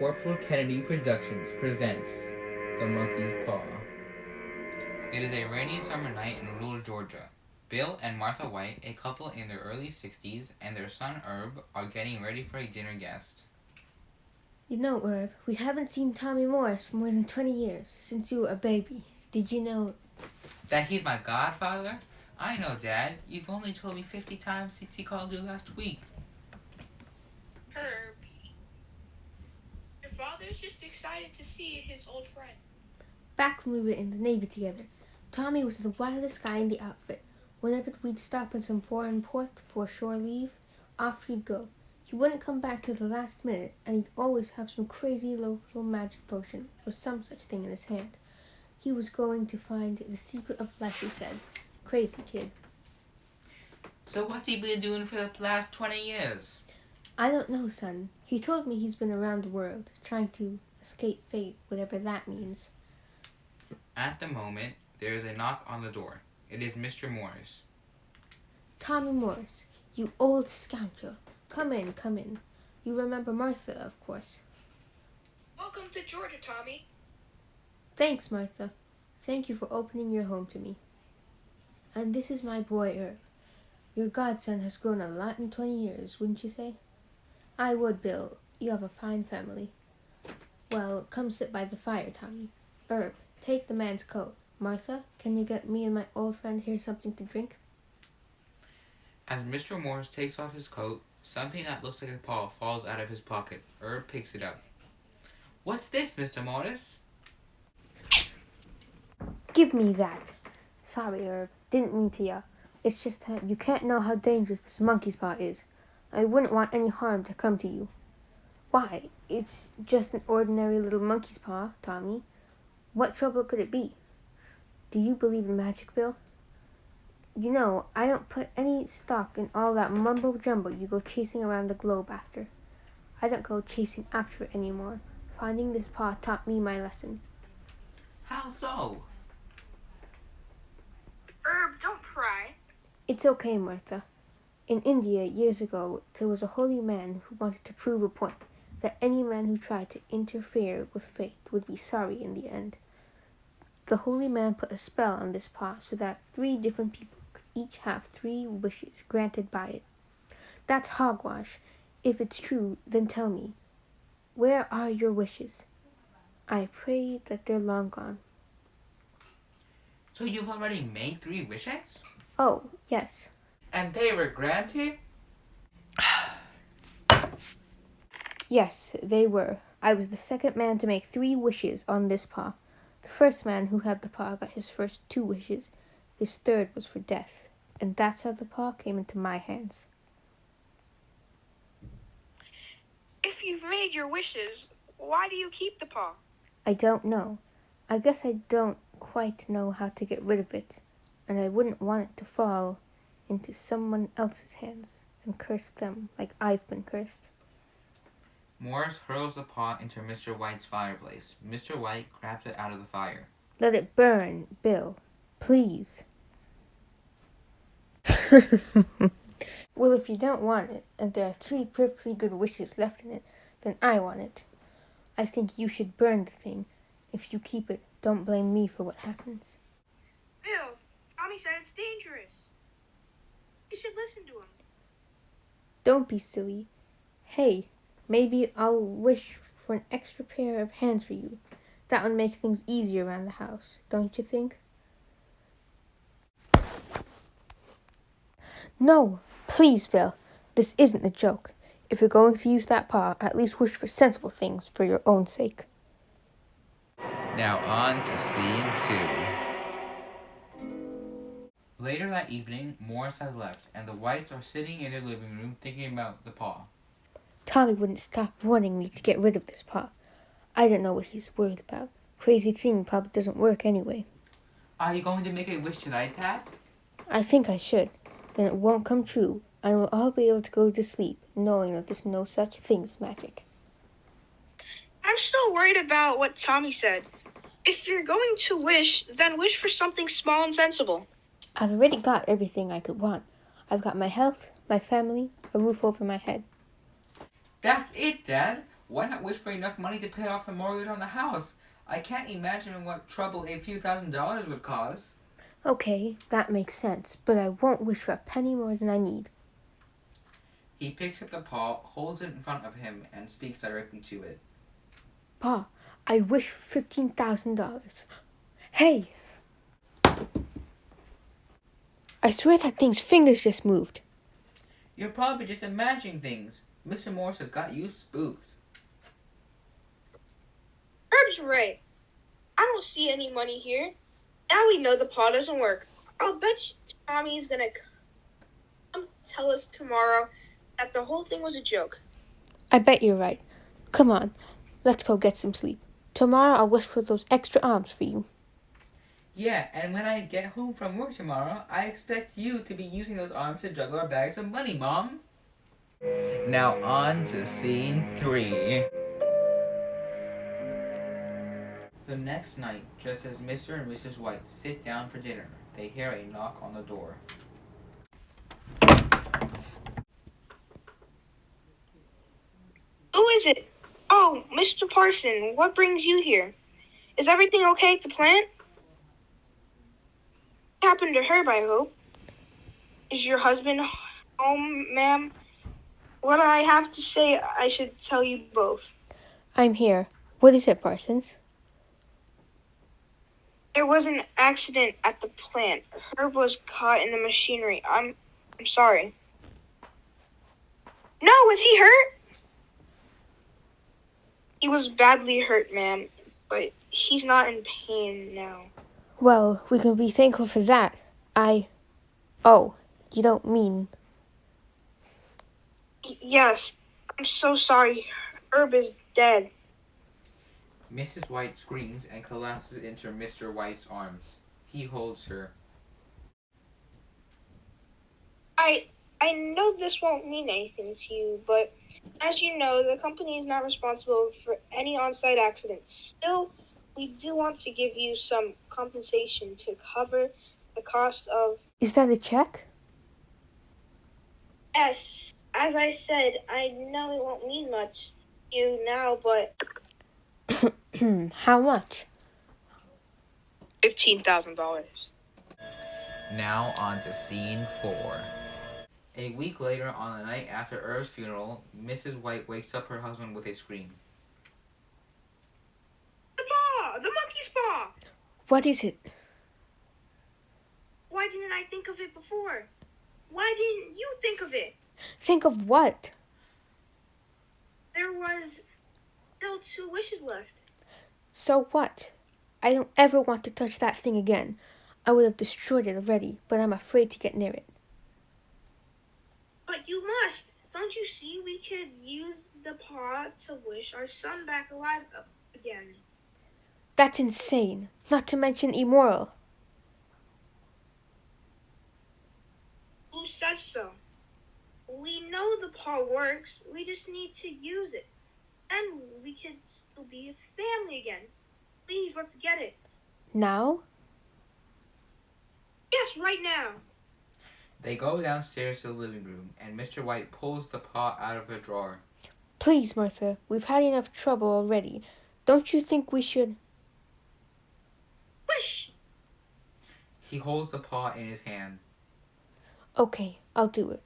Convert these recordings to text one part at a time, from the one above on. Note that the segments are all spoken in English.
Corporal Kennedy Productions presents The Monkey's Paw. It is a rainy summer night in rural Georgia. Bill and Martha White, a couple in their early 60s, and their son Herb are getting ready for a dinner guest. You know, Herb, we haven't seen Tommy Morris for more than 20 years, since you were a baby. Did you know That he's my godfather? I know, Dad. You've only told me 50 times since he called you last week. Herb, your father's just excited to see his old friend. back when we were in the Navy together, Tommy was the wildest guy in the outfit. Whenever we'd stop in some foreign port for shore leave, off he'd go. He wouldn't come back till the last minute, and he'd always have some crazy local magic potion or some such thing in his hand. He was going to find the secret of life, he said. Crazy kid. So what's he been doing for the last 20 years? I don't know, son. He told me he's been around the world, trying to escape fate, whatever that means. At the moment, there is a knock on the door. It is Mr. Morris. Tommy Morris, you old scoundrel. Come in, come in. You remember Martha, of course. Welcome to Georgia, Tommy. Thanks, Martha. Thank you for opening your home to me. And this is my boy, Herb. Your godson has grown a lot in 20 years, wouldn't you say? I would, Bill. You have a fine family. Well, come sit by the fire, Tommy. Herb, take the man's coat. Martha, can you get me and my old friend here something to drink? As Mr. Morris takes off his coat, something that looks like a paw falls out of his pocket. Herb picks it up. What's this, Mr. Morris? Give me that. Sorry, Herb. Didn't mean to yell. It's just that you can't know how dangerous this monkey's paw is. I wouldn't want any harm to come to you. Why, it's just an ordinary little monkey's paw, Tommy. What trouble could it be? Do you believe in magic, Bill? You know, I don't put any stock in all that mumbo-jumbo you go chasing around the globe after. I don't go chasing after it anymore. Finding this paw taught me my lesson. How so? Herb, don't cry. It's okay, Martha. In India, years ago, there was a holy man who wanted to prove a point, that any man who tried to interfere with fate would be sorry in the end. The holy man put a spell on this paw so that 3 different people could each have 3 wishes granted by it. That's hogwash. If it's true, then tell me, where are your wishes? I pray that they're long gone. So you've already made 3 wishes? Oh, yes. And they were granted? Yes, they were. I was the second man to make 3 wishes on this paw. The first man who had the paw got his first 2 wishes. His third was for death. And that's how the paw came into my hands. If you've made your wishes, why do you keep the paw? I don't know. I guess I don't quite know how to get rid of it. And I wouldn't want it to fall into someone else's hands and curse them like I've been cursed. Morris hurls the paw into Mr. White's fireplace. Mr. White grabs it out of the fire. Let it burn, Bill. Please. Well, if you don't want it, and there are 3 perfectly good wishes left in it, then I want it. I think you should burn the thing. If you keep it, don't blame me for what happens. Bill, Tommy said it's dangerous. You should listen to him. Don't be silly. Hey, maybe I'll wish for an extra pair of hands for you. That would make things easier around the house, don't you think? No, please, Bill. This isn't a joke. If you're going to use that paw, at least wish for sensible things for your own sake. Now on to scene 2. Later that evening, Morris has left, and the Whites are sitting in their living room thinking about the paw. Tommy wouldn't stop warning me to get rid of this paw. I don't know what he's worried about. Crazy thing probably doesn't work anyway. Are you going to make a wish tonight, Dad? I think I should. Then it won't come true, and we'll all be able to go to sleep, knowing that there's no such thing as magic. I'm still worried about what Tommy said. If you're going to wish, then wish for something small and sensible. I've already got everything I could want. I've got my health, my family, a roof over my head. That's it, Dad. Why not wish for enough money to pay off the mortgage on the house? I can't imagine what trouble a few $1,000s would cause. Okay, that makes sense, but I won't wish for a penny more than I need. He picks up the paw, holds it in front of him, and speaks directly to it. Pa, I wish for $15,000. Hey! I swear that thing's fingers just moved. You're probably just imagining things. Mr. Morse has got you spooked. Herb's right. I don't see any money here. Now we know the paw doesn't work. I'll bet Tommy's gonna come tell us tomorrow that the whole thing was a joke. I bet you're right. Come on, let's go get some sleep. Tomorrow I'll wish for those extra arms for you. Yeah, and when I get home from work tomorrow, I expect you to be using those arms to juggle our bags of money, Mom. Now on to scene 3. The next night, just as Mr. and Mrs. White sit down for dinner, they hear a knock on the door. Who is it? Oh, Mr. Parson, what brings you here? Is everything okay at the plant? What happened to Herb, I hope? Is your husband home, ma'am? What I have to say, I should tell you both. I'm here. What is it, Parsons? There was an accident at the plant. Herb was caught in the machinery. I'm sorry. No, was he hurt? He was badly hurt, ma'am, but he's not in pain now. Well, we can be thankful for that. Oh, you don't mean... Yes, I'm so sorry. Herb is dead. Mrs. White screams and collapses into Mr. White's arms. He holds her. I know this won't mean anything to you, but as you know, the company is not responsible for any on-site accidents. Still, we do want to give you some compensation to cover the cost of... Is that a check? Yes, as I said, I know it won't mean much to you now, but... How much? $15,000. Now on to scene 4. A week later, on the night after Herb's funeral, Mrs. White wakes up her husband with a scream. The paw! The monkey's paw! What is it? Why didn't I think of it before? Why didn't you think of it? Think of what? There was still 2 wishes left. So what? I don't ever want to touch that thing again. I would have destroyed it already, but I'm afraid to get near it. But you must. Don't you see we could use the paw to wish our son back alive again? That's insane. Not to mention immoral. Who says so? We know the paw works. We just need to use it. And we could still be a family again. Please, let's get it. Now? Yes, right now. They go downstairs to the living room, and Mr. White pulls the paw out of a drawer. Please, Martha, we've had enough trouble already. Don't you think we should... Wish! He holds the paw in his hand. Okay, I'll do it.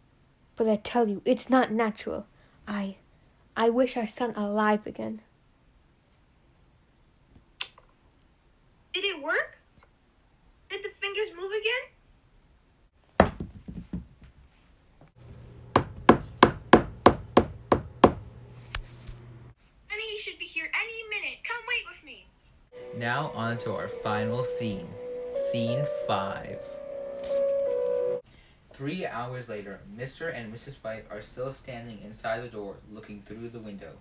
But I tell you, it's not natural. I wish our son alive again. Did it work? Did the fingers move again? Honey, he should be here any minute. Come wait with me. Now on to our final scene. Scene 5. 3 hours later, Mr. and Mrs. White are still standing inside the door, looking through the window.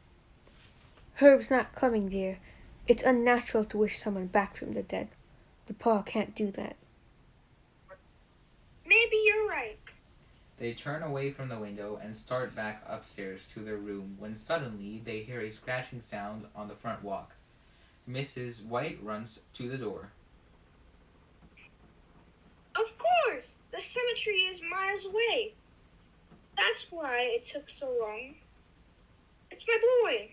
Herb's not coming, dear. It's unnatural to wish someone back from the dead. The paw can't do that. Maybe you're right. They turn away from the window and start back upstairs to their room when suddenly they hear a scratching sound on the front walk. Mrs. White runs to the door. Of course! The cemetery is miles away. That's why it took so long. It's my boy.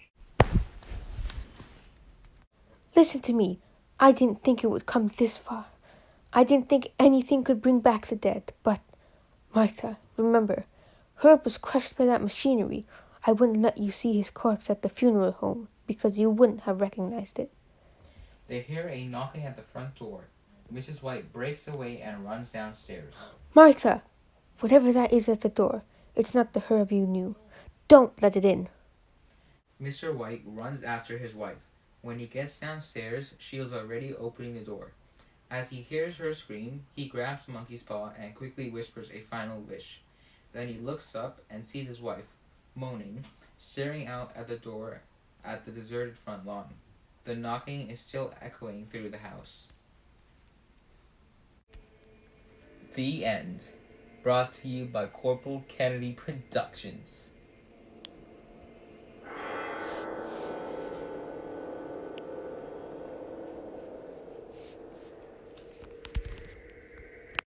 Listen to me. I didn't think it would come this far. I didn't think anything could bring back the dead, but, Martha, remember, Herb was crushed by that machinery. I wouldn't let you see his corpse at the funeral home because you wouldn't have recognized it. They hear a knocking at the front door. Mrs. White breaks away and runs downstairs. Martha! Whatever that is at the door, it's not the Herb you knew. Don't let it in. Mr. White runs after his wife. When he gets downstairs, she is already opening the door. As he hears her scream, he grabs Monkey's paw and quickly whispers a final wish. Then he looks up and sees his wife, moaning, staring out at the door at the deserted front lawn. The knocking is still echoing through the house. The end. Brought to you by Corporal Kennedy Productions.